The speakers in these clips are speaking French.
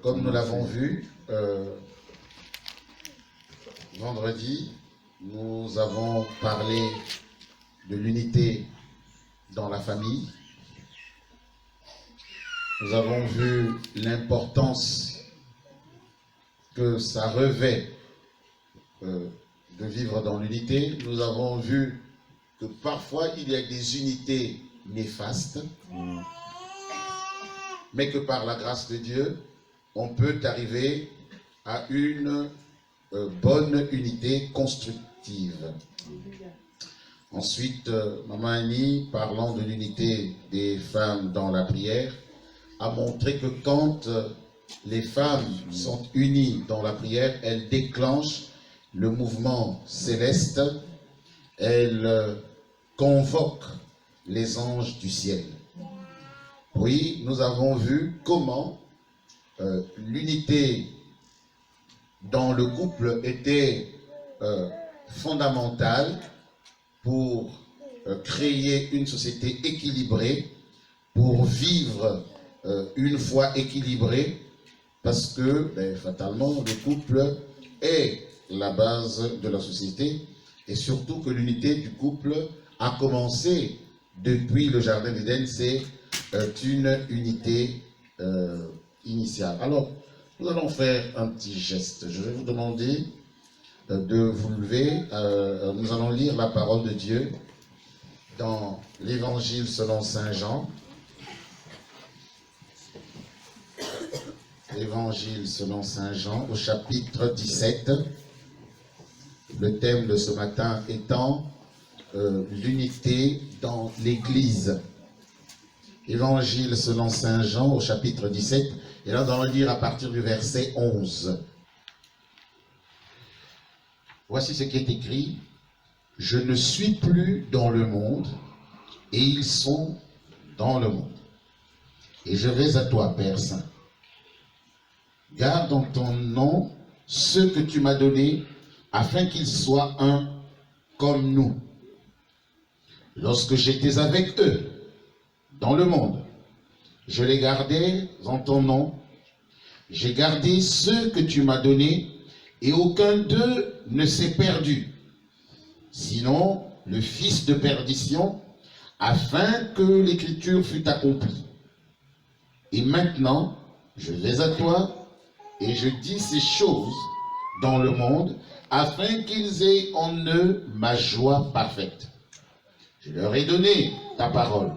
Comme nous l'avons vu, vendredi, nous avons parlé de l'unité dans la famille. Nous avons vu l'importance que ça revêt de vivre dans l'unité. Nous avons vu que parfois il y a des unités néfastes, mais que par la grâce de Dieu, on peut arriver à une bonne unité constructive. Ensuite, Maman Annie, parlant de l'unité des femmes dans la prière, a montré que quand les femmes sont unies dans la prière, elles déclenchent le mouvement céleste, elles convoquent les anges du ciel. Oui, nous avons vu comment l'unité dans le couple était fondamentale pour créer une société équilibrée, pour vivre une foi équilibrée, parce que fatalement le couple est la base de la société, et surtout que l'unité du couple a commencé depuis le jardin d'Éden. C'est une unité initiale. Alors, nous allons faire un petit geste. Je vais vous demander de vous lever. Nous allons lire la parole de Dieu dans l'Évangile selon Saint Jean. L'Évangile selon Saint Jean au chapitre 17. Le thème de ce matin étant l'unité dans l'Église. Évangile selon Saint Jean au chapitre 17. Et là, nous allons lire à partir du verset 11. Voici ce qui est écrit. Je ne suis plus dans le monde, et ils sont dans le monde. Et je vais à toi, Père Saint. Garde en ton nom ceux que tu m'as donnés, afin qu'ils soient un comme nous. Lorsque j'étais avec eux dans le monde, je les gardais en ton nom. J'ai gardé ceux que tu m'as donnés, et aucun d'eux ne s'est perdu, sinon le fils de perdition, afin que l'écriture fût accomplie. Et maintenant, je vais à toi, et je dis ces choses dans le monde, afin qu'ils aient en eux ma joie parfaite. Je leur ai donné ta parole,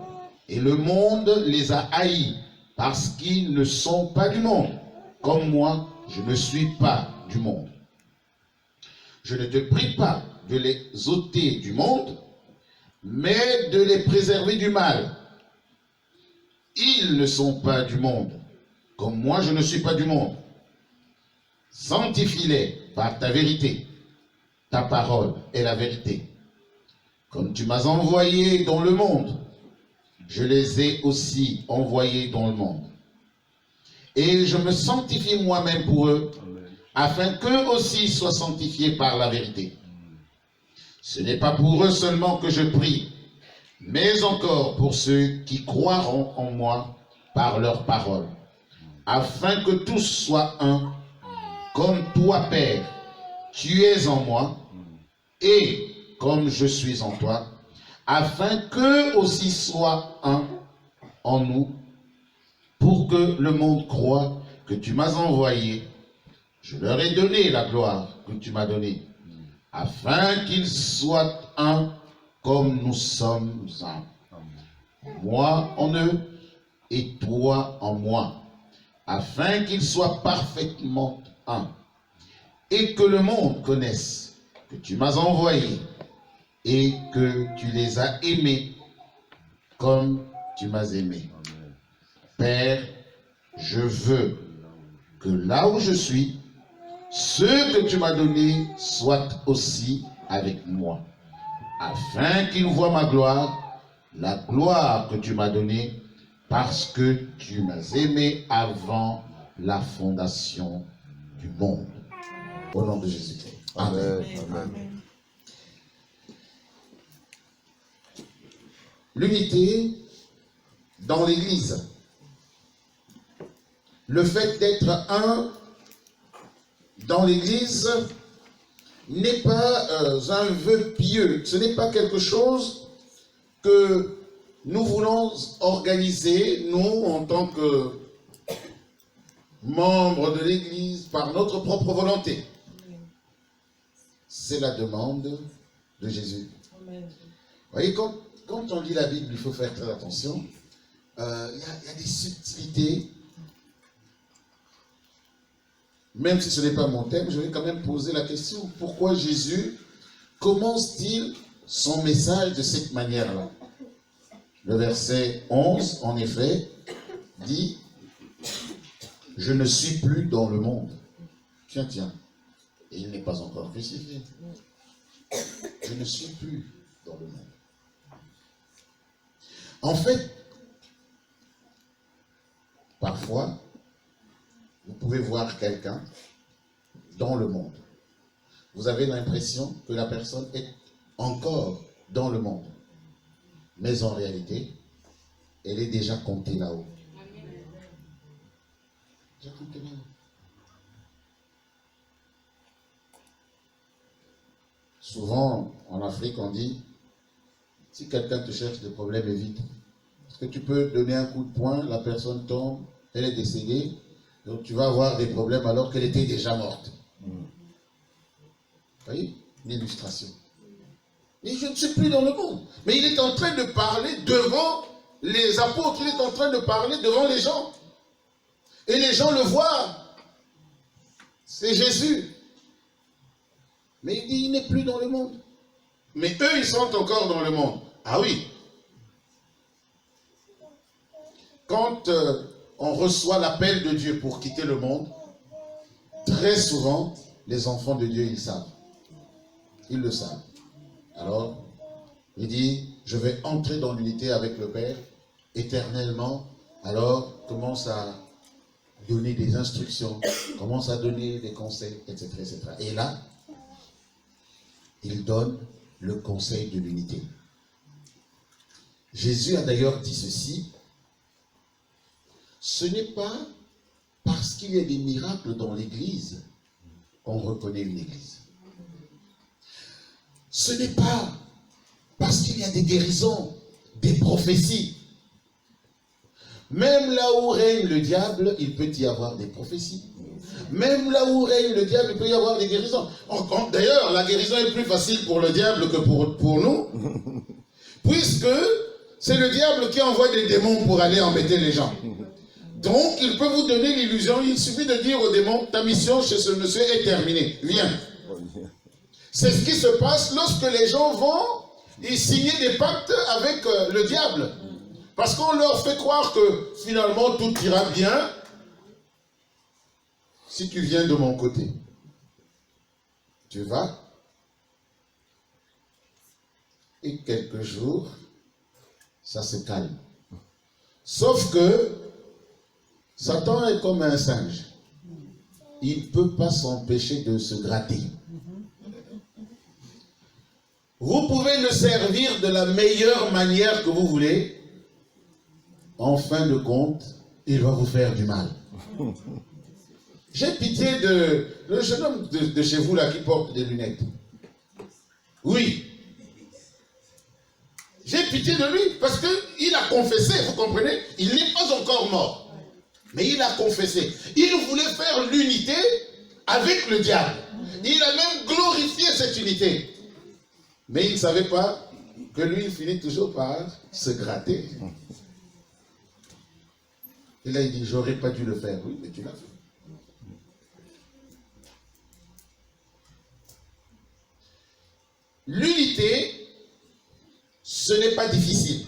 et le monde les a haïs, parce qu'ils ne sont pas du monde, comme moi, je ne suis pas du monde. Je ne te prie pas de les ôter du monde, mais de les préserver du mal. Ils ne sont pas du monde, comme moi je ne suis pas du monde. Sanctifie-les par ta vérité. Ta parole est la vérité. Comme tu m'as envoyé dans le monde, je les ai aussi envoyés dans le monde. Et je me sanctifie moi-même pour eux, afin qu'eux aussi soient sanctifiés par la vérité. Ce n'est pas pour eux seulement que je prie, mais encore pour ceux qui croiront en moi par leur parole, afin que tous soient un, comme toi, Père, tu es en moi, et comme je suis en toi, afin qu'eux aussi soient un en nous, pour que le monde croie que tu m'as envoyé. Je leur ai donné la gloire que tu m'as donnée, afin qu'ils soient un comme nous sommes un. Moi en eux et toi en moi, afin qu'ils soient parfaitement un. Et que le monde connaisse que tu m'as envoyé et que tu les as aimés comme tu m'as aimé. Père, je veux que là où je suis, ceux que tu m'as donnés soient aussi avec moi, afin qu'ils voient ma gloire, la gloire que tu m'as donnée, parce que tu m'as aimé avant la fondation du monde. Au nom de Jésus-Christ. Amen. Amen. L'unité dans l'Église. le fait d'être un dans l'Église n'est pas un vœu pieux. Ce n'est pas quelque chose que nous voulons organiser, nous, en tant que membres de l'Église, par notre propre volonté. C'est la demande de Jésus. Amen. Vous voyez, quand on lit la Bible, il faut faire très attention. Il y a des subtilités. Même si ce n'est pas mon thème, je vais quand même poser la question. Pourquoi Jésus commence-t-il son message de cette manière-là? Le verset 11, en effet, dit « Je ne suis plus dans le monde. » Tiens. Et il n'est pas encore crucifié. Je ne suis plus dans le monde. En fait, parfois, vous pouvez voir quelqu'un dans le monde. Vous avez l'impression que la personne est encore dans le monde. Mais en réalité, elle est déjà comptée là-haut. Déjà comptée là-haut. Souvent, en Afrique, on dit, si quelqu'un te cherche des problèmes, évite. Parce que tu peux donner un coup de poing, la personne tombe, elle est décédée, donc tu vas avoir des problèmes alors qu'elle était déjà morte. Vous voyez, une illustration. Mais je ne suis plus dans le monde. Mais il est en train de parler devant les apôtres, il est en train de parler devant les gens. Et les gens le voient. C'est Jésus. Mais il dit, il n'est plus dans le monde. Mais eux, ils sont encore dans le monde. Ah oui. Quand on reçoit l'appel de Dieu pour quitter le monde, très souvent, les enfants de Dieu, ils savent. Ils le savent. Alors, il dit, je vais entrer dans l'unité avec le Père éternellement. Alors, commence à donner des instructions, commence à donner des conseils, etc., etc. Et là, il donne le conseil de l'unité. Jésus a d'ailleurs dit ceci, ce n'est pas parce qu'il y a des miracles dans l'Église qu'on reconnaît une Église. Ce n'est pas parce qu'il y a des guérisons, des prophéties. Même là où règne le diable, il peut y avoir des prophéties. Même là où règne le diable, il peut y avoir des guérisons. D'ailleurs, la guérison est plus facile pour le diable que pour nous, puisque c'est le diable qui envoie des démons pour aller embêter les gens. Donc, il peut vous donner l'illusion, il suffit de dire au démon, ta mission chez ce monsieur est terminée, viens. C'est ce qui se passe lorsque les gens vont y signer des pactes avec le diable. Parce qu'on leur fait croire que finalement tout ira bien si tu viens de mon côté. Tu vas et quelques jours, ça se calme. Sauf que Satan est comme un singe. Il ne peut pas s'empêcher de se gratter. Vous pouvez le servir de la meilleure manière que vous voulez. En fin de compte, il va vous faire du mal. J'ai pitié de le jeune homme de chez vous là qui porte des lunettes. Oui. J'ai pitié de lui parce qu'il a confessé, vous comprenez? Il n'est pas encore mort. Mais il a confessé. Il voulait faire l'unité avec le diable. Il a même glorifié cette unité. Mais il ne savait pas que lui, il finit toujours par se gratter. Et là, il dit, j'aurais pas dû le faire. Oui, mais tu l'as fait. L'unité, ce n'est pas difficile.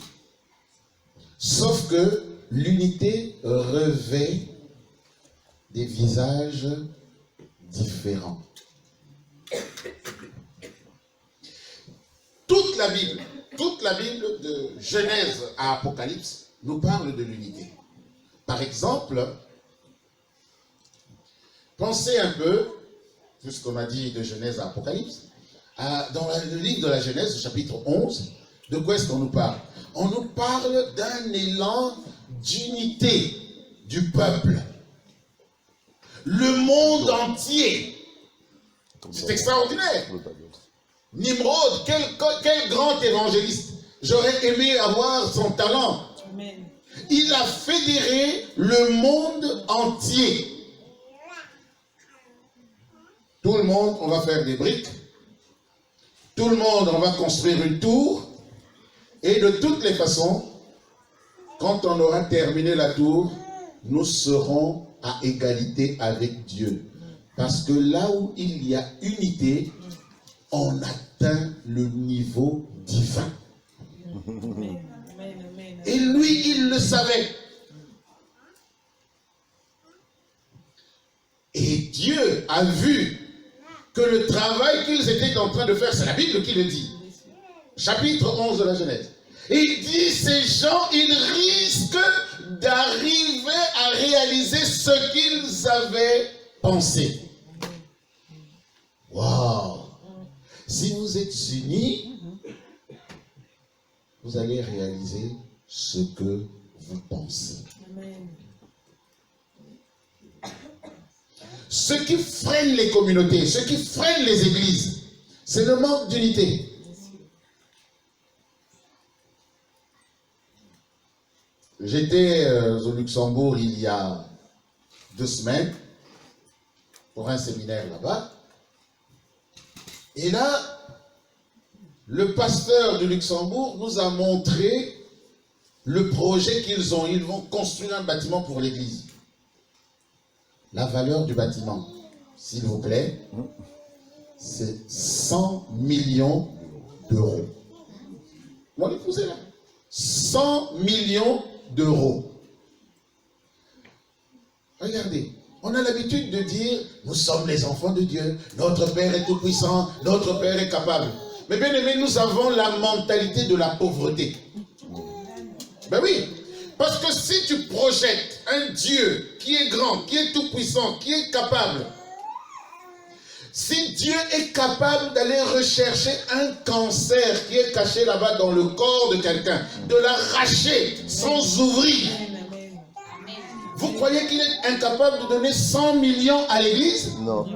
Sauf que l'unité revêt des visages différents. Toute la Bible de Genèse à Apocalypse nous parle de l'unité. Par exemple, pensez un peu, puisqu'on a dit de Genèse à Apocalypse, dans le livre de la Genèse, chapitre 11, de quoi est-ce qu'on nous parle? On nous parle d'un élan d'unité du peuple. le monde entier. C'est extraordinaire. Nimrod, quel grand évangéliste. J'aurais aimé avoir son talent. Amen. Il a fédéré le monde entier. Tout le monde, on va faire des briques. Tout le monde, on va construire une tour. Et de toutes les façons, quand on aura terminé la tour, nous serons à égalité avec Dieu. Parce que là où il y a unité, on atteint le niveau divin. Amen. Amen. Amen. Et lui, il le savait. Et Dieu a vu que le travail qu'ils étaient en train de faire, c'est la Bible qui le dit. Chapitre 11 de la Genèse. Et il dit, ces gens, ils risquent d'arriver à réaliser ce qu'ils avaient pensé. Waouh! Si vous êtes unis, vous allez réaliser ce que vous pensez. Amen. Ce qui freine les communautés, ce qui freine les églises, c'est le manque d'unité. J'étais au Luxembourg il y a 2 semaines pour un séminaire là-bas. Et là, le pasteur du Luxembourg nous a montré le projet qu'ils ont. Ils vont construire un bâtiment pour l'église. La valeur du bâtiment, s'il vous plaît, c'est 100 millions d'euros. Mon épouse est là. 100 millions d'euros. Regardez, on a l'habitude de dire, nous sommes les enfants de Dieu, notre Père est tout puissant, notre Père est capable. Mais bien aimé, nous avons la mentalité de la pauvreté. Ben oui, parce que si tu projettes un Dieu qui est grand, qui est tout puissant, qui est capable, si Dieu est capable d'aller rechercher un cancer qui est caché là-bas dans le corps de quelqu'un, de l'arracher sans ouvrir, vous croyez qu'il est incapable de donner 100 millions à l'église? Non.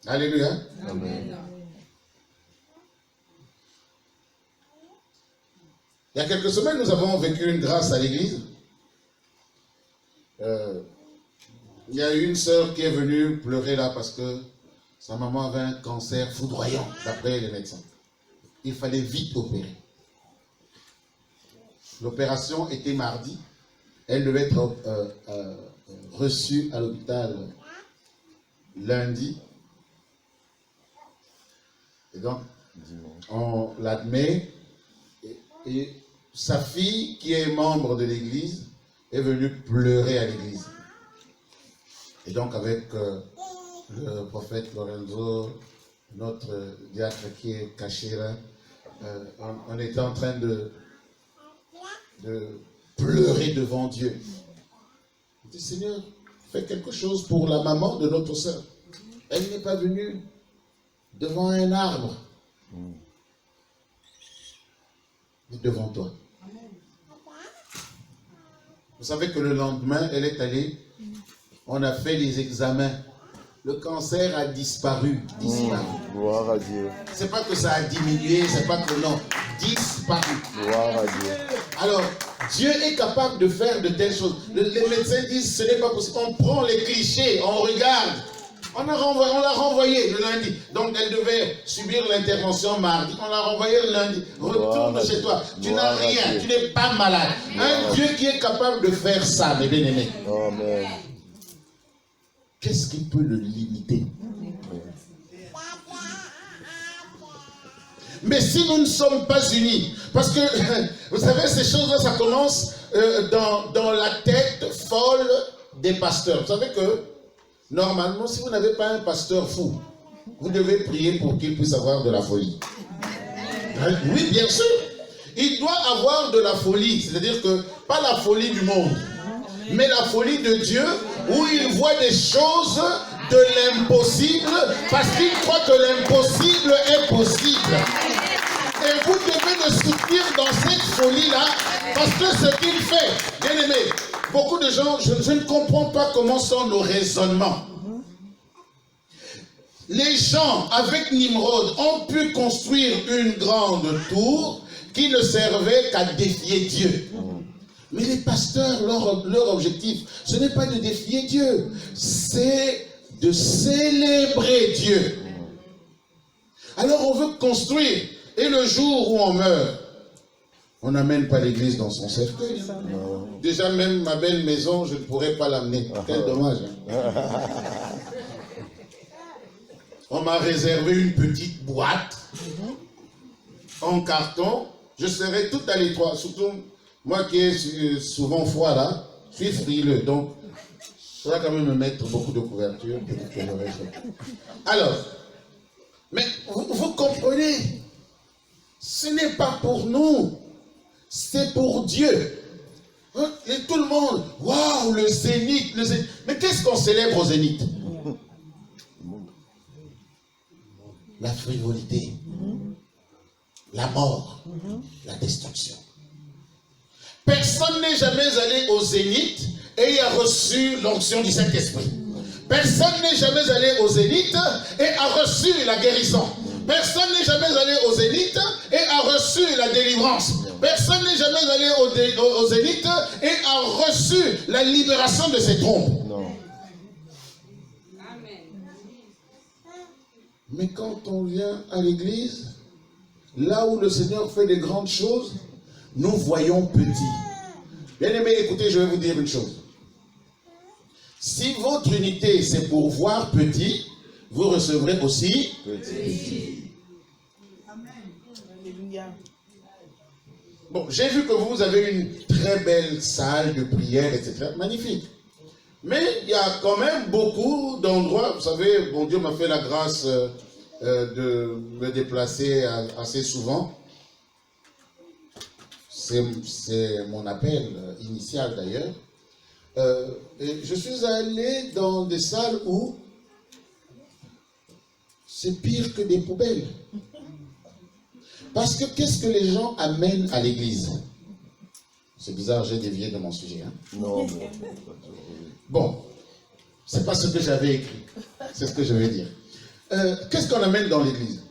Alléluia. Amen. Il y a quelques semaines, nous avons vécu une grâce à l'église. Il y a une sœur qui est venue pleurer là parce que sa maman avait un cancer foudroyant, d'après les médecins. Il fallait vite opérer. L'opération était mardi. Elle devait être reçue à l'hôpital lundi. Et donc, on l'admet. Et sa fille, qui est membre de l'église, est venue pleurer à l'église. Et donc, avec le prophète Lorenzo, notre diacre qui est caché là, on était en train de pleurer devant Dieu. On dit, Seigneur, fais quelque chose pour la maman de notre sœur. Elle n'est pas venue devant un arbre, mais devant toi. Vous savez que le lendemain, elle est allée, on a fait les examens. Le cancer a disparu. Gloire à Dieu. C'est pas que ça a diminué, c'est pas que non, disparu. Gloire à Dieu. Alors, Dieu est capable de faire de telles choses. Les médecins disent ce n'est pas possible. On prend les clichés, on regarde. On l'a renvoyé le lundi. Donc elle devait subir l'intervention mardi. On l'a renvoyé le lundi. Retourne chez toi. Tu n'as rien. Tu n'es pas malade. Un Dieu qui est capable de faire ça, mes bien-aimés. Amen. Qu'est-ce qui peut le limiter? Mais si nous ne sommes pas unis, parce que vous savez, ces choses-là, ça commence dans la tête folle des pasteurs. Vous savez que normalement, si vous n'avez pas un pasteur fou, vous devez prier pour qu'il puisse avoir de la folie. Oui, bien sûr. Il doit avoir de la folie, c'est-à-dire que pas la folie du monde, mais la folie de Dieu, où il voit des choses de l'impossible, parce qu'il croit que l'impossible est possible. Et vous devez le soutenir dans cette folie-là, parce que ce qu'il fait, bien aimé, beaucoup de gens, je ne comprends pas comment sont nos raisonnements. Les gens, avec Nimrod, ont pu construire une grande tour qui ne servait qu'à défier Dieu. Mais les pasteurs, leur objectif, ce n'est pas de défier Dieu, c'est de célébrer Dieu. Alors on veut construire, et le jour où on meurt, on n'amène pas l'église dans son cercueil. Déjà même ma belle maison, je ne pourrais pas l'amener. Quel dommage. On m'a réservé une petite boîte en carton. Je serai tout à l'étroit, surtout moi qui ai souvent froid là, je suis frileux, donc il faudra quand même me mettre beaucoup de couverture. Alors, mais vous comprenez, ce n'est pas pour nous, c'est pour Dieu. Hein? Et tout le monde, waouh, le zénith, le zénith. Mais qu'est-ce qu'on célèbre au zénith? La frivolité, la mort, la destruction. Personne n'est jamais allé au zénith et a reçu l'onction du Saint-Esprit. Personne n'est jamais allé au zénith et a reçu la guérison. Personne n'est jamais allé au zénith et a reçu la délivrance. Personne n'est jamais allé au zénith et a reçu la libération de ses trompes. Non. Mais quand on vient à l'église, là où le Seigneur fait des grandes choses, nous voyons petit. Bien aimé, écoutez, je vais vous dire une chose. Si votre unité, c'est pour voir petit, vous recevrez aussi Petit. Amen. Alléluia. Bon, j'ai vu que vous avez une très belle salle de prière, etc. Magnifique. Mais il y a quand même beaucoup d'endroits, vous savez, bon Dieu m'a fait la grâce de me déplacer assez souvent. C'est mon appel initial d'ailleurs. Et je suis allé dans des salles où c'est pire que des poubelles. Parce que qu'est-ce que les gens amènent à l'église? C'est bizarre, j'ai dévié de mon sujet. Hein? Non, mais... Bon, c'est pas ce que j'avais écrit, c'est ce que je vais dire. Qu'est-ce qu'on amène dans l'église?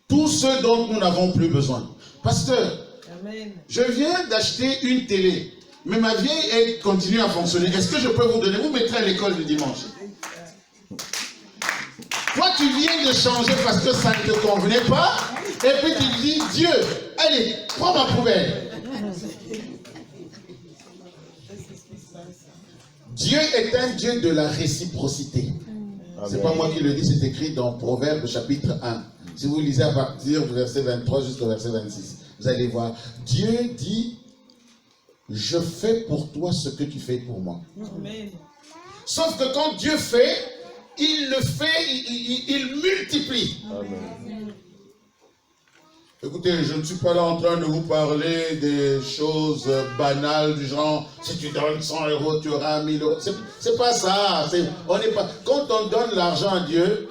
Tout ce dont nous n'avons plus besoin. Pasteur, Amen. je viens d'acheter une télé, mais ma vieille, elle continue à fonctionner. Est-ce que je peux vous donner? Vous mettrez à l'école le dimanche. Toi, tu viens de changer parce que ça ne te convenait pas, et puis tu dis, Dieu, allez, prends ma poubelle. Dieu est un Dieu de la réciprocité. C'est pas moi qui le dis, c'est écrit dans Proverbes chapitre 1. Si vous lisez à partir du verset 23 jusqu'au verset 26, vous allez voir. Dieu dit, je fais pour toi ce que tu fais pour moi. Amen. Sauf que quand Dieu fait, il le fait, il multiplie. Amen. Écoutez, je ne suis pas là en train de vous parler des choses banales du genre, si tu donnes 100 euros, tu auras 1000 euros. C'est pas ça. On n'est pas, quand on donne l'argent à Dieu,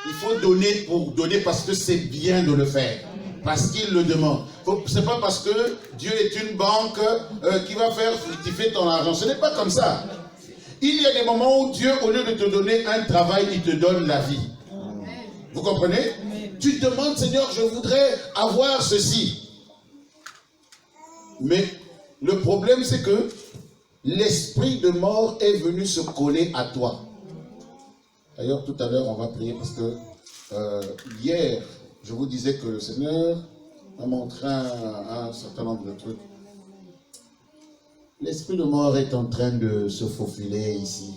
il faut donner pour donner parce que c'est bien de le faire. Parce qu'il le demande. C'est pas parce que Dieu est une banque qui va faire fructifier ton argent. Ce n'est pas comme ça. Il y a des moments où Dieu, au lieu de te donner un travail, il te donne la vie. Vous comprenez? Tu te demandes, Seigneur, je voudrais avoir ceci. Mais le problème, c'est que l'esprit de mort est venu se coller à toi. D'ailleurs, tout à l'heure, on va prier parce que hier, je vous disais que le Seigneur m'a montré un certain nombre de trucs. L'esprit de mort est en train de se faufiler ici.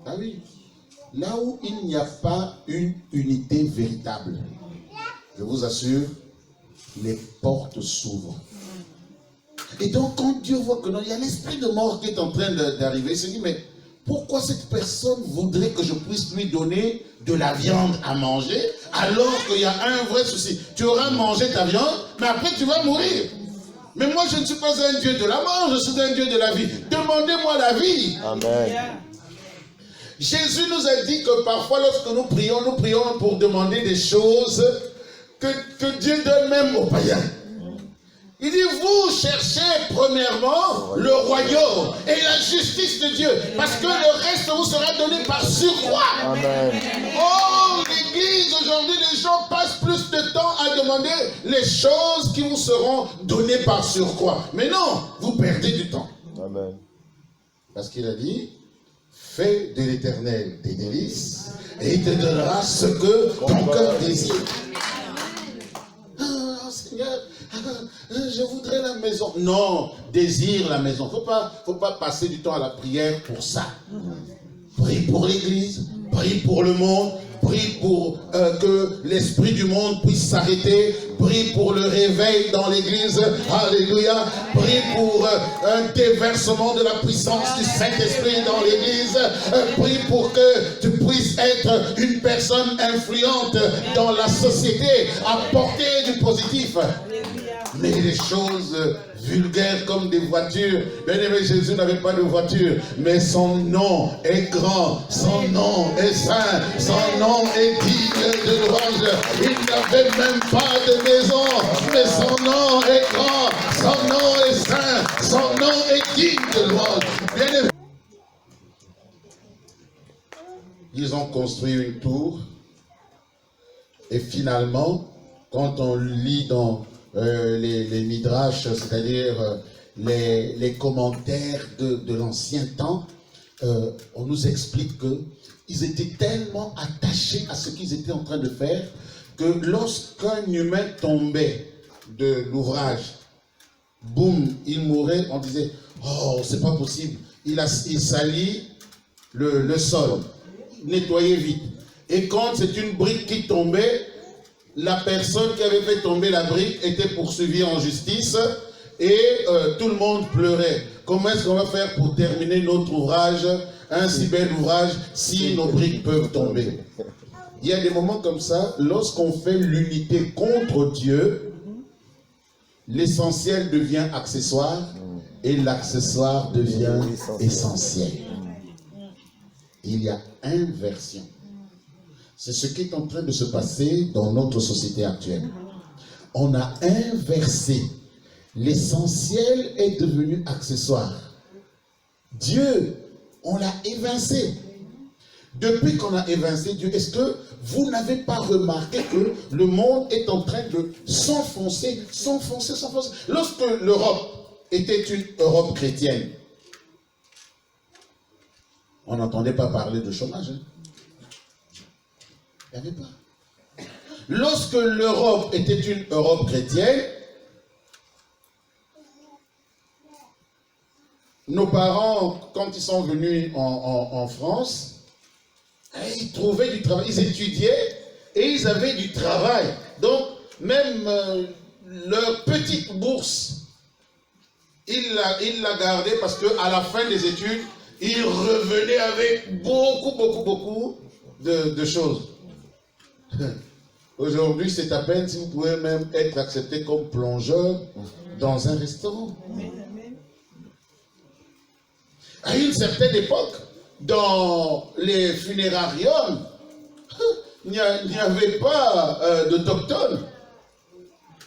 Ah oui. Là où il n'y a pas une unité véritable, je vous assure, les portes s'ouvrent. Et donc, quand Dieu voit que non, il y a l'esprit de mort qui est en train d'arriver, il se dit, mais pourquoi cette personne voudrait que je puisse lui donner de la viande à manger alors qu'il y a un vrai souci? Tu auras mangé ta viande, mais après tu vas mourir. Mais moi, je ne suis pas un Dieu de la mort, je suis un Dieu de la vie. Demandez-moi la vie. Amen. Jésus nous a dit que parfois, lorsque nous prions pour demander des choses que Dieu donne même aux païens. Il dit, vous cherchez premièrement le royaume et la justice de Dieu, parce que le reste vous sera donné par surcroît. Amen. Oh, l'église aujourd'hui, les gens passent plus de temps à demander les choses qui vous seront données par surcroît. Mais non, vous perdez du temps. Amen. Parce qu'il a dit, fais de l'Éternel tes délices et il te donnera ce que ton cœur désire. Ah, Seigneur, je voudrais la maison. Non, désire la maison. Faut pas passer du temps à la prière pour ça. Prie pour l'église, prie pour le monde, prie pour que l'esprit du monde puisse s'arrêter, prie pour le réveil dans l'église, alléluia, prie pour un déversement de la puissance du Saint-Esprit dans l'église, prie pour que tu puisses être une personne influente dans la société, apporter du positif. Mais les choses vulgaires comme des voitures, bien-aimé, Jésus n'avait pas de voiture, mais son nom est grand, son nom est saint, son nom est digne de louange. Il n'avait même pas de maison, mais son nom est grand, son nom est saint, son nom est digne de louange. Bien-aimé, ils ont construit une tour et finalement, quand on lit dans les midrash, c'est-à-dire les commentaires de l'ancien temps, on nous explique qu'ils étaient tellement attachés à ce qu'ils étaient en train de faire que lorsqu'un humain tombait de l'ouvrage, boum, il mourait, on disait, oh, c'est pas possible, il salit le sol, nettoyez vite. Et quand c'est une brique qui tombait, la personne qui avait fait tomber la brique était poursuivie en justice et tout le monde pleurait. Comment est-ce qu'on va faire pour terminer notre ouvrage, un si bel ouvrage, si nos briques peuvent tomber? Il y a des moments comme ça, lorsqu'on fait l'unité contre Dieu, l'essentiel devient accessoire et l'accessoire devient essentiel. Il y a inversion. C'est ce qui est en train de se passer dans notre société actuelle. On a inversé. L'essentiel est devenu accessoire. Dieu, on l'a évincé. Depuis qu'on a évincé Dieu, est-ce que vous n'avez pas remarqué que le monde est en train de s'enfoncer, s'enfoncer, s'enfoncer? Lorsque l'Europe était une Europe chrétienne, on n'entendait pas parler de chômage. Hein? Il n'y avait pas. Lorsque l'Europe était une Europe chrétienne, nos parents, quand ils sont venus en France, ils trouvaient du travail, ils étudiaient et ils avaient du travail. Donc, même leur petite bourse, ils la gardaient parce qu'à la fin des études, ils revenaient avec beaucoup de choses. Aujourd'hui, c'est à peine si vous pouvez même être accepté comme plongeur dans un restaurant. À une certaine époque, dans les funérariums, il n'y avait pas d'autochtones.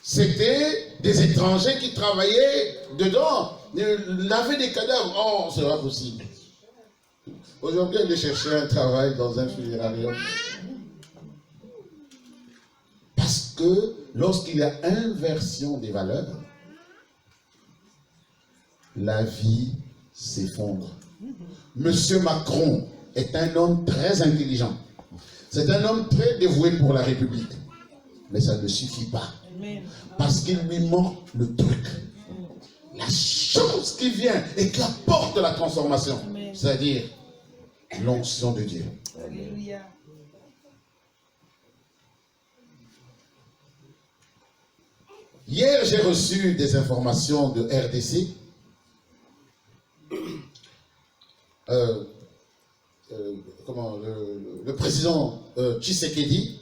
C'était des étrangers qui travaillaient dedans. Laver des cadavres, oh, c'est pas possible. Aujourd'hui, aller chercher un travail dans un funérarium. Parce que lorsqu'il y a inversion des valeurs, la vie s'effondre. Monsieur Macron est un homme très intelligent. C'est un homme très dévoué pour la République. Mais ça ne suffit pas. Parce qu'il lui manque le truc. La chose qui vient et qui apporte la transformation. C'est-à-dire l'onction de Dieu. Alléluia. Hier, j'ai reçu des informations de RDC. Le président Tshisekedi,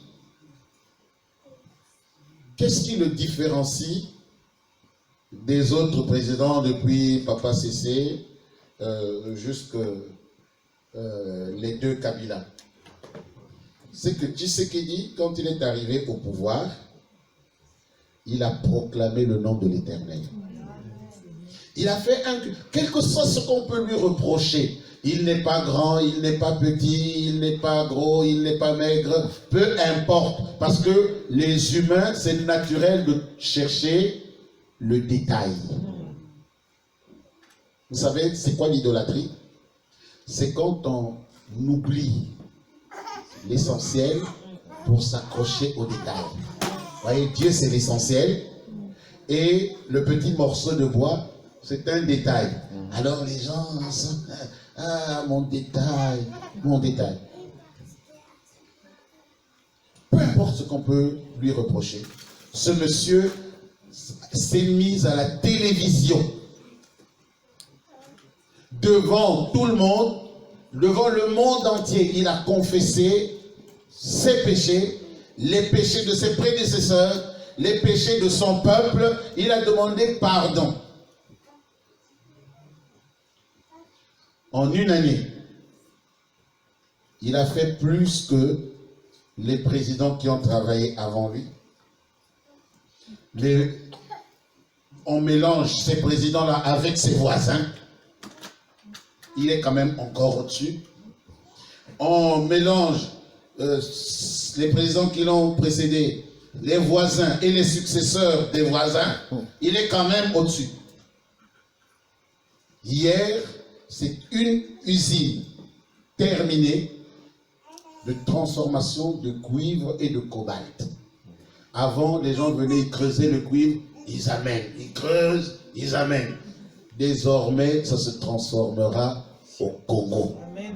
qu'est-ce qui le différencie des autres présidents depuis Papa Cissé jusqu'à les deux Kabila? C'est que Tshisekedi, quand il est arrivé au pouvoir, il a proclamé le nom de l'Éternel. Il a fait un... Quel que soit ce qu'on peut lui reprocher, il n'est pas grand, il n'est pas petit, il n'est pas gros, il n'est pas maigre, peu importe. Parce que les humains, c'est naturel de chercher le détail. Vous savez, c'est quoi l'idolâtrie? C'est quand on oublie l'essentiel pour s'accrocher au détail. Vous voyez, Dieu c'est l'essentiel et le petit morceau de bois, c'est un détail. Alors les gens, ah mon détail, mon détail. Peu importe ce qu'on peut lui reprocher, ce monsieur s'est mis à la télévision devant tout le monde, devant le monde entier. Il a confessé ses péchés, les péchés de ses prédécesseurs, les péchés de son peuple. Il a demandé pardon. En une année, il a fait plus que les présidents qui ont travaillé avant lui. On mélange ces présidents-là avec ses voisins. Il est quand même encore au-dessus. On mélange les présidents qui l'ont précédé, les voisins et les successeurs des voisins. Il est quand même au-dessus. Hier, c'est une usine terminée de transformation de cuivre et de cobalt. Avant, les gens venaient creuser le cuivre, ils amènent, ils creusent, ils amènent. Désormais, ça se transformera au Congo. Amen.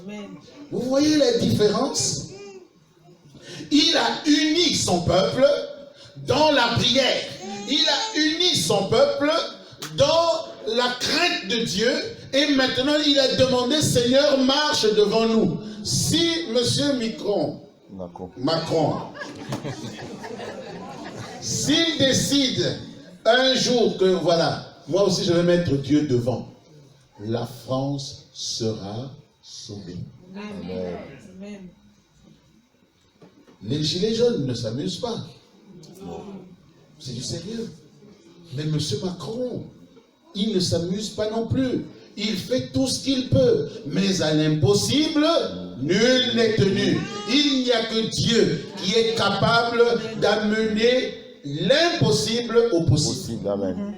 Amen. Vous voyez la différence? Il a uni son peuple dans la prière. Il a uni son peuple dans la crainte de Dieu. Et maintenant, il a demandé, Seigneur, marche devant nous. Si M. Macron, s'il décide un jour que, voilà, moi aussi je vais mettre Dieu devant, la France sera sauvée. Amen. Amen. Les gilets jaunes ne s'amusent pas. C'est du sérieux. Mais M. Macron, il ne s'amuse pas non plus. Il fait tout ce qu'il peut. Mais à l'impossible, nul n'est tenu. Il n'y a que Dieu qui est capable d'amener l'impossible au possible. Amen.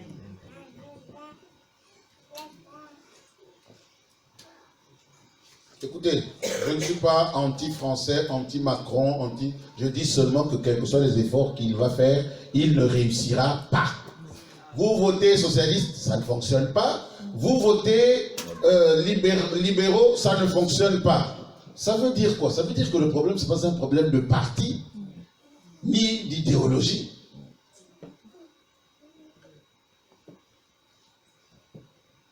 Écoutez, je ne suis pas anti-français, anti-Macron, je dis seulement que quels que soient les efforts qu'il va faire, il ne réussira pas. Vous votez socialiste, ça ne fonctionne pas. Vous votez libéraux, ça ne fonctionne pas. Ça veut dire quoi? Ça veut dire que le problème, ce n'est pas un problème de parti, ni d'idéologie.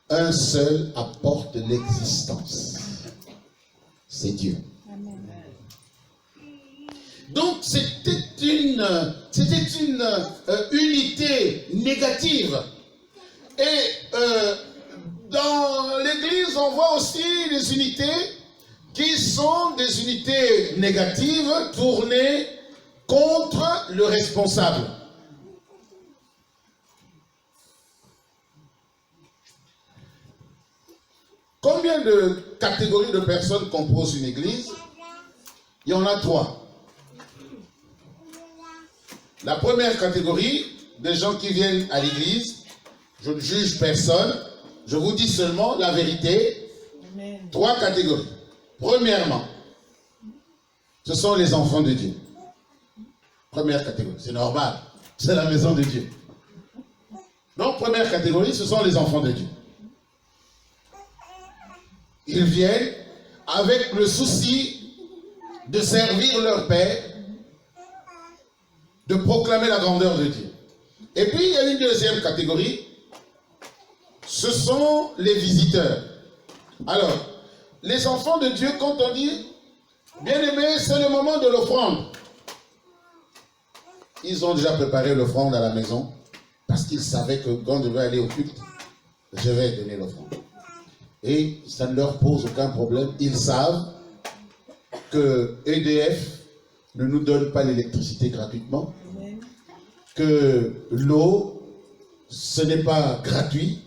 Un seul apporte l'existence. C'est Dieu. Amen. Donc c'était une unité négative. Et dans l'Église, on voit aussi des unités qui sont des unités négatives tournées contre le responsable. Combien de catégories de personnes composent une église? Il y en a 3. La première catégorie, des gens qui viennent à l'église, je ne juge personne, je vous dis seulement la vérité. Amen. 3 catégories. Premièrement, ce sont les enfants de Dieu. Première catégorie, c'est normal, c'est la maison de Dieu. Donc, première catégorie, ce sont les enfants de Dieu. Ils viennent avec le souci de servir leur Père, de proclamer la grandeur de Dieu. Et puis, il y a une deuxième catégorie, ce sont les visiteurs. Alors, les enfants de Dieu, quand on dit, bien-aimés, c'est le moment de l'offrande. Ils ont déjà préparé l'offrande à la maison, parce qu'ils savaient que quand je vais aller au culte, je vais donner l'offrande. Et ça ne leur pose aucun problème. Ils savent que EDF ne nous donne pas l'électricité gratuitement. Amen. que l'eau, ce n'est pas gratuit,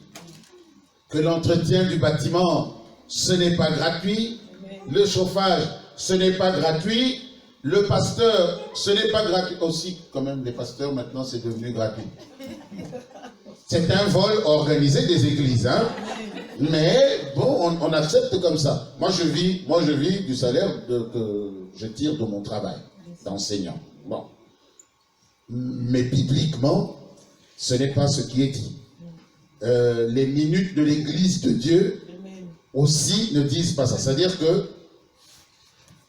que l'entretien du bâtiment, ce n'est pas gratuit, le chauffage, ce n'est pas gratuit, le pasteur, ce n'est pas gratuit. Aussi, quand même, les pasteurs, maintenant, c'est devenu gratuit. C'est un vol organisé des églises, hein. Mais bon, on accepte comme ça. Moi, je vis du salaire que je tire de mon travail d'enseignant. Bon. Mais bibliquement, ce n'est pas ce qui est dit. Les minutes de l'église de Dieu aussi ne disent pas ça. C'est-à-dire que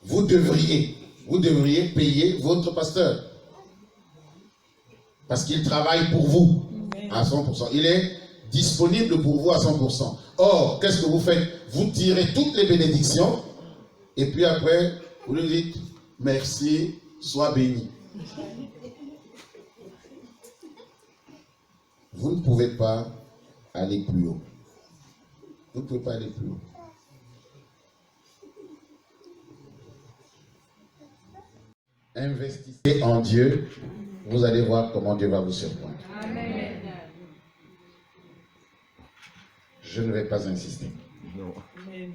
vous devriez payer votre pasteur. Parce qu'il travaille pour vous à 100%. Il est disponible pour vous à 100%. Or, qu'est-ce que vous faites? Vous tirez toutes les bénédictions et puis après, vous lui dites merci, sois béni. Vous ne pouvez pas aller plus haut. Vous ne pouvez pas aller plus haut. Investissez en Dieu, vous allez voir comment Dieu va vous surprendre. Amen. Je ne vais pas insister. Non. Amen.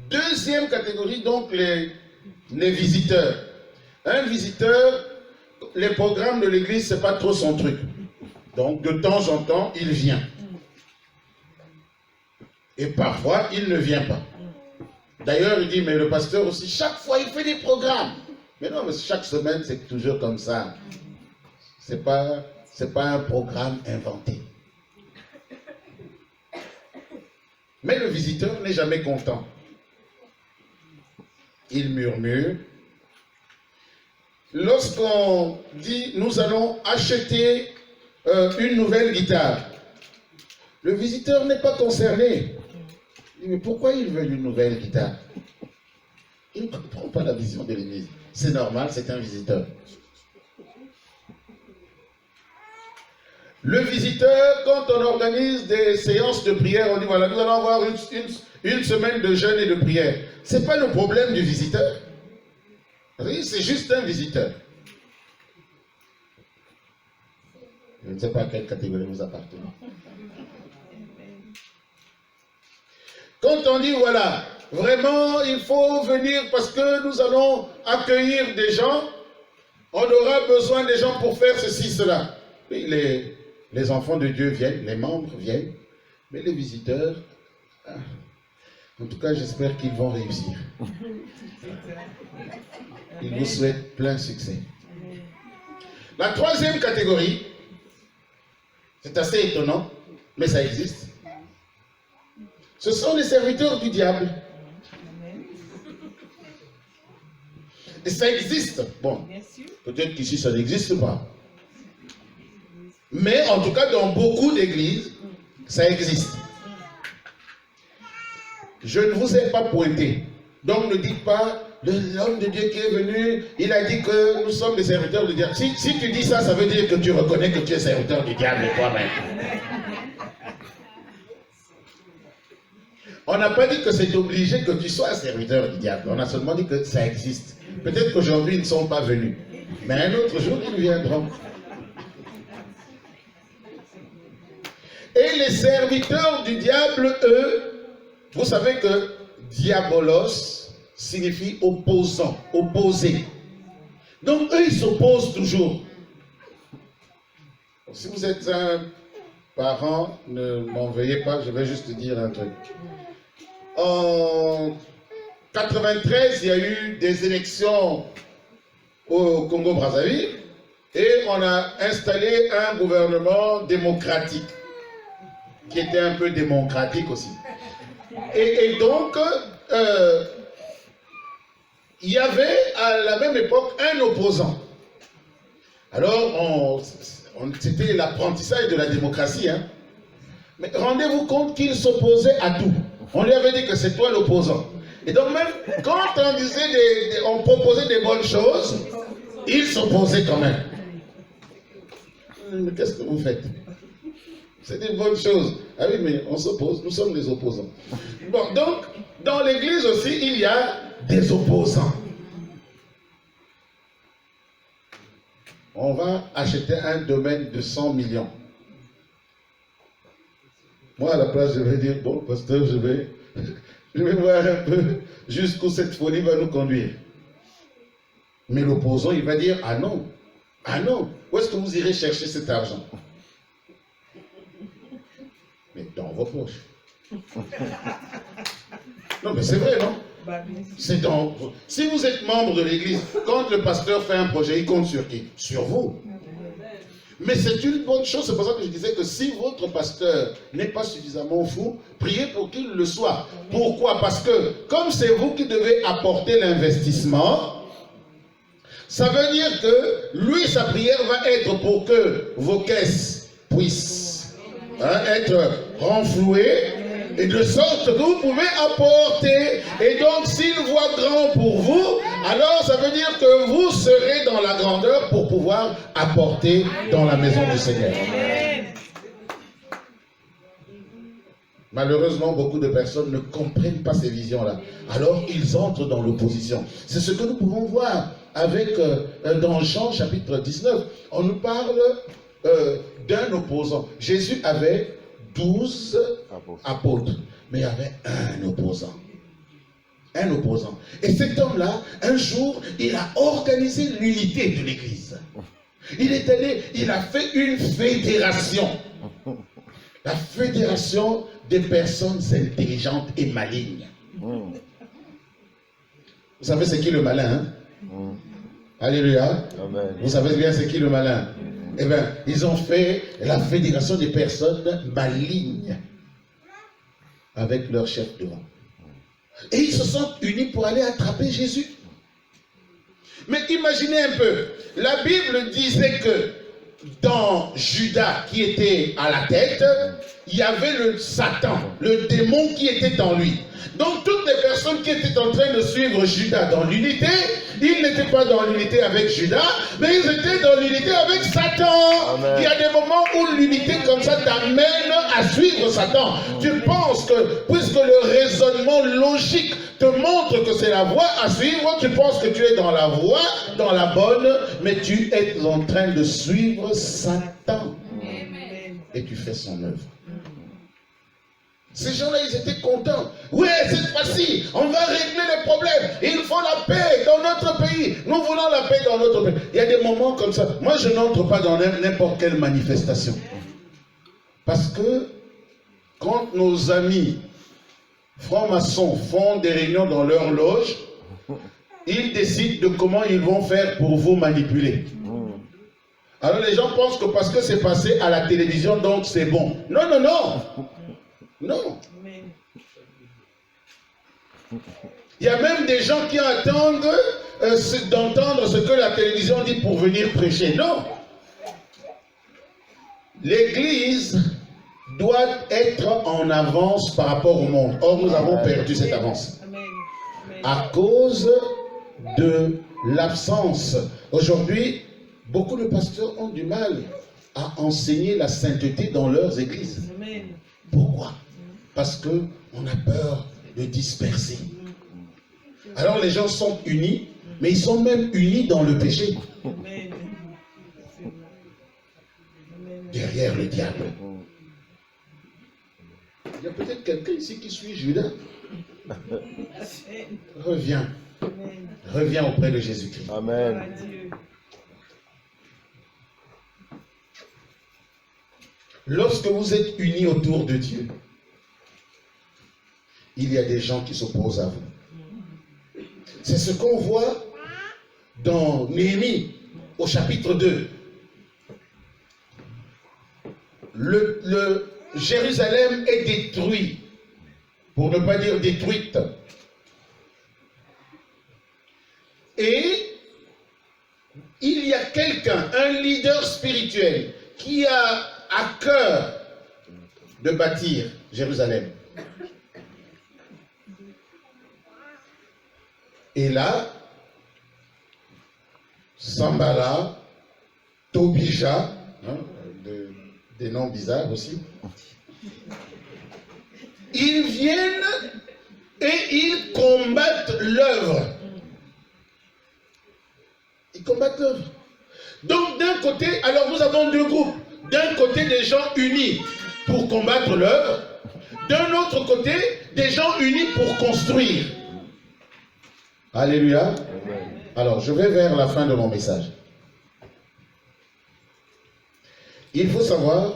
Deuxième catégorie, donc les visiteurs. Un visiteur, les programmes de l'église, ce n'est pas trop son truc. Donc de temps en temps, il vient. Et parfois, il ne vient pas. D'ailleurs, il dit, mais le pasteur aussi, chaque fois, il fait des programmes. Mais non, mais chaque semaine, c'est toujours comme ça. C'est pas un programme inventé. Mais le visiteur n'est jamais content. Il murmure. Lorsqu'on dit, nous allons acheter une nouvelle guitare, le visiteur n'est pas concerné. Il dit, mais pourquoi il veut une nouvelle guitare? Il ne comprend pas la vision de l'église. C'est normal, c'est un visiteur. Le visiteur, quand on organise des séances de prière, on dit voilà, nous allons avoir une semaine de jeûne et de prière. Ce n'est pas le problème du visiteur. Oui, c'est juste un visiteur. Je ne sais pas à quelle catégorie vous appartenez. Quand on dit voilà, vraiment il faut venir parce que nous allons accueillir des gens, on aura besoin des gens pour faire ceci, cela. Oui, les enfants de Dieu viennent, les membres viennent, mais les visiteurs, en tout cas j'espère qu'ils vont réussir. Il vous souhaite plein succès. La troisième catégorie, c'est assez étonnant, mais ça existe. Ce sont les serviteurs du diable. Et ça existe. Bon, peut-être qu'ici ça n'existe pas. Mais en tout cas, dans beaucoup d'églises, ça existe. Je ne vous ai pas pointé. Donc ne dites pas, l'homme de Dieu qui est venu, il a dit que nous sommes des serviteurs du diable. Si tu dis ça, ça veut dire que tu reconnais que tu es serviteur du diable toi-même. On n'a pas dit que c'est obligé que tu sois serviteur du diable. On a seulement dit que ça existe. Peut-être qu'aujourd'hui, ils ne sont pas venus. Mais un autre jour, ils viendront. Et les serviteurs du diable, eux, vous savez que diabolos signifie opposant, opposé. Donc eux, ils s'opposent toujours. Si vous êtes un parent, ne m'en veuillez pas, je vais juste dire un truc. En 93, il y a eu des élections au Congo-Brazzaville et on a installé un gouvernement démocratique qui était un peu démocratique aussi. Et donc, il y avait à la même époque un opposant. Alors, c'était l'apprentissage de la démocratie. Hein. Mais rendez-vous compte qu'il s'opposait à tout. On lui avait dit que c'est toi l'opposant. Et donc même quand on disait on proposait des bonnes choses, il s'opposait quand même. Mais qu'est-ce que vous faites? C'est des bonnes choses. Ah oui, mais on s'oppose, nous sommes les opposants. Bon, donc, dans l'église aussi, il y a des opposants. on va acheter un domaine de 100 millions. Moi, à la place, je vais dire, bon, pasteur, je vais voir un peu jusqu'où cette folie va nous conduire. Mais l'opposant, il va dire, ah non, où est-ce que vous irez chercher cet argent? Mais dans vos poches. Non, mais c'est vrai, non? C'est dans... Si vous êtes membre de l'église, quand le pasteur fait un projet, il compte sur qui? Sur vous. Mais c'est une bonne chose, c'est pour ça que je disais que si votre pasteur n'est pas suffisamment fou, priez pour qu'il le soit. Pourquoi? Parce que comme c'est vous qui devez apporter l'investissement, ça veut dire que lui, sa prière va être pour que vos caisses puissent être renflouées, et de sorte que vous pouvez apporter. Et donc, s'il voit grand pour vous, alors ça veut dire que vous serez dans la grandeur pour pouvoir apporter dans la maison du Seigneur. Malheureusement, beaucoup de personnes ne comprennent pas ces visions-là. Alors, ils entrent dans l'opposition. C'est ce que nous pouvons voir avec, dans Jean chapitre 19. On nous parle d'un opposant. Jésus avait 12 apôtres, mais il y avait un opposant. Un opposant. Et cet homme-là, un jour, il a organisé l'unité de l'Église. Il est allé, il a fait une fédération. La fédération des personnes intelligentes et malignes. Vous savez c'est qui le malin, hein? Alléluia. Amen. Vous savez bien c'est qui le malin? Eh bien, ils ont fait la fédération des personnes malignes avec leur chef devant. Et ils se sont unis pour aller attraper Jésus. Mais imaginez un peu, la Bible disait que dans Judas qui était à la tête, il y avait le Satan, le démon qui était en lui. Donc toutes les personnes qui étaient en train de suivre Judas dans l'unité, ils n'étaient pas dans l'unité avec Judas, mais ils étaient dans l'unité avec Satan. Amen. Il y a des moments où l'unité comme ça t'amène à suivre Satan. Tu penses que, puisque le raisonnement logique te montre que c'est la voie à suivre, tu penses que tu es dans la voie, dans la bonne, mais tu es en train de suivre Satan. Amen. Et tu fais son œuvre. Ces gens-là, ils étaient contents. Oui, cette fois-ci, on va régler les problèmes. Il faut la paix dans notre pays. Nous voulons la paix dans notre pays. Il y a des moments comme ça. Moi, je n'entre pas dans n'importe quelle manifestation. Parce que quand nos amis francs-maçons font des réunions dans leur loge, ils décident de comment ils vont faire pour vous manipuler. Alors les gens pensent que parce que c'est passé à la télévision, donc c'est bon. Non, non, non. Non. Il y a même des gens qui attendent d'entendre ce que la télévision dit pour venir prêcher. Non. L'Église doit être en avance par rapport au monde. Or, nous avons perdu cette avance. À cause de l'absence. Aujourd'hui, beaucoup de pasteurs ont du mal à enseigner la sainteté dans leurs églises. Pourquoi? Parce qu'on a peur de disperser. Alors les gens sont unis, mais ils sont même unis dans le péché. Derrière le diable. Il y a peut-être quelqu'un ici qui suit Judas. Reviens. Reviens auprès de Jésus-Christ. Amen. Lorsque vous êtes unis autour de Dieu, il y a des gens qui s'opposent à vous. C'est ce qu'on voit dans Néhémie, au chapitre 2. Le Jérusalem est détruit, pour ne pas dire détruite. Et il y a quelqu'un, un leader spirituel, qui a à cœur de bâtir Jérusalem. Et là, Sambala, Tobija, des noms bizarres aussi, ils viennent et ils combattent l'œuvre. Ils combattent l'œuvre. Donc d'un côté, alors nous avons deux groupes. D'un côté, des gens unis pour combattre l'œuvre. D'un autre côté, des gens unis pour construire. Alléluia. Alors, je vais vers la fin de mon message. Il faut savoir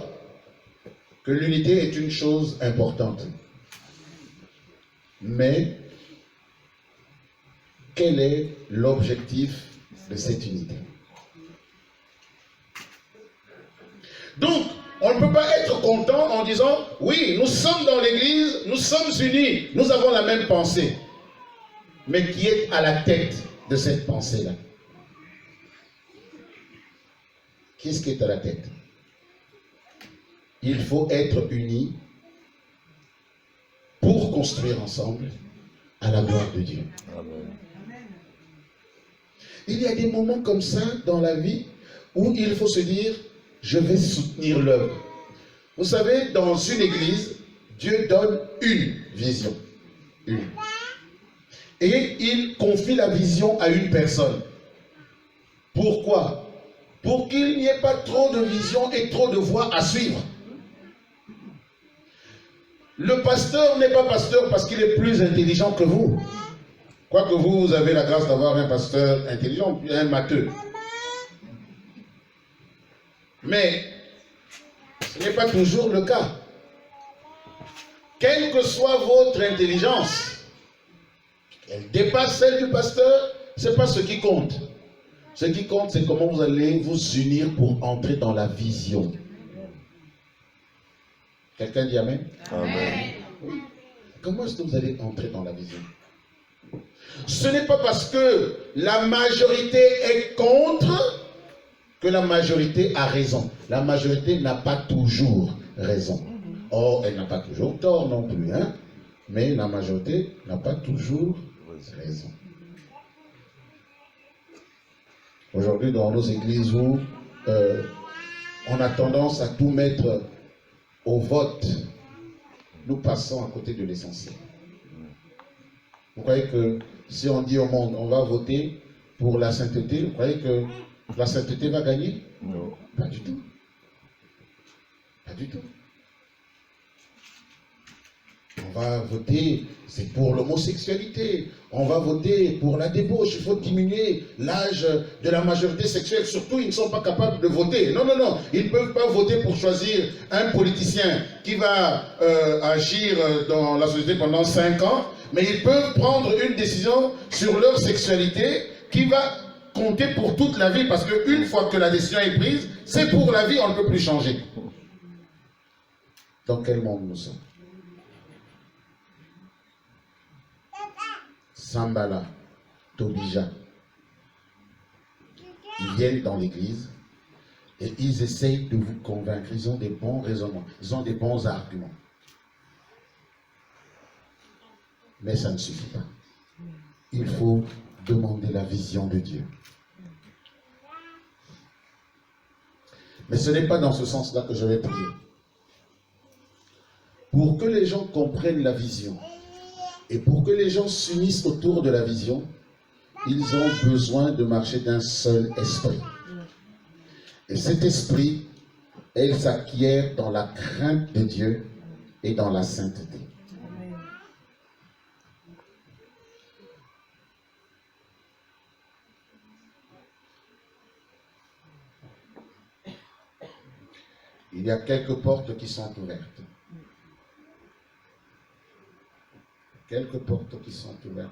que l'unité est une chose importante. Mais, quel est l'objectif de cette unité? Donc, on ne peut pas être content en disant, oui, nous sommes dans l'église, nous sommes unis, nous avons la même pensée. Mais qui est à la tête de cette pensée-là? Qui est-ce qui est à la tête? Il faut être unis pour construire ensemble à la gloire de Dieu. Amen. Il y a des moments comme ça dans la vie où il faut se dire, je vais soutenir l'œuvre. Vous savez, dans une église, Dieu donne une vision. Une. Et il confie la vision à une personne. Pourquoi? Pour qu'il n'y ait pas trop de vision et trop de voies à suivre. Le pasteur n'est pas pasteur parce qu'il est plus intelligent que vous. Quoique vous avez la grâce d'avoir un pasteur intelligent, un matheux. Mais ce n'est pas toujours le cas. Quelle que soit votre intelligence, elle dépasse celle du pasteur, ce n'est pas ce qui compte. Ce qui compte, c'est comment vous allez vous unir pour entrer dans la vision. Quelqu'un dit Amen? Amen. Oui. Comment est-ce que vous allez entrer dans la vision? Ce n'est pas parce que la majorité est contre que la majorité a raison. La majorité n'a pas toujours raison. Or, elle n'a pas toujours tort non plus. Hein? Mais la majorité n'a pas toujours raison. Aujourd'hui, dans nos églises où on a tendance à tout mettre au vote, nous passons à côté de l'essentiel. Vous croyez que si on dit au monde, on va voter pour la sainteté, vous croyez que la sainteté va gagner? Non. Pas du tout. Pas du tout. On va voter, c'est pour l'homosexualité. On va voter pour la débauche. Il faut diminuer l'âge de la majorité sexuelle. Surtout, ils ne sont pas capables de voter. Non, non, non. Ils ne peuvent pas voter pour choisir un politicien qui va agir dans la société pendant 5 ans. Mais ils peuvent prendre une décision sur leur sexualité qui va compter pour toute la vie. Parce qu'une fois que la décision est prise, c'est pour la vie, on ne peut plus changer. Dans quel monde nous sommes? Sambala, Tobija, ils viennent dans l'église et ils essayent de vous convaincre. Ils ont des bons raisonnements, ils ont des bons arguments. Mais ça ne suffit pas. Il faut demander la vision de Dieu. Mais ce n'est pas dans ce sens-là que je vais prier. Pour que les gens comprennent la vision, et pour que les gens s'unissent autour de la vision, ils ont besoin de marcher d'un seul esprit. Et cet esprit, elle s'acquiert dans la crainte de Dieu et dans la sainteté. Il y a quelques portes qui sont ouvertes. Quelques portes qui sont ouvertes.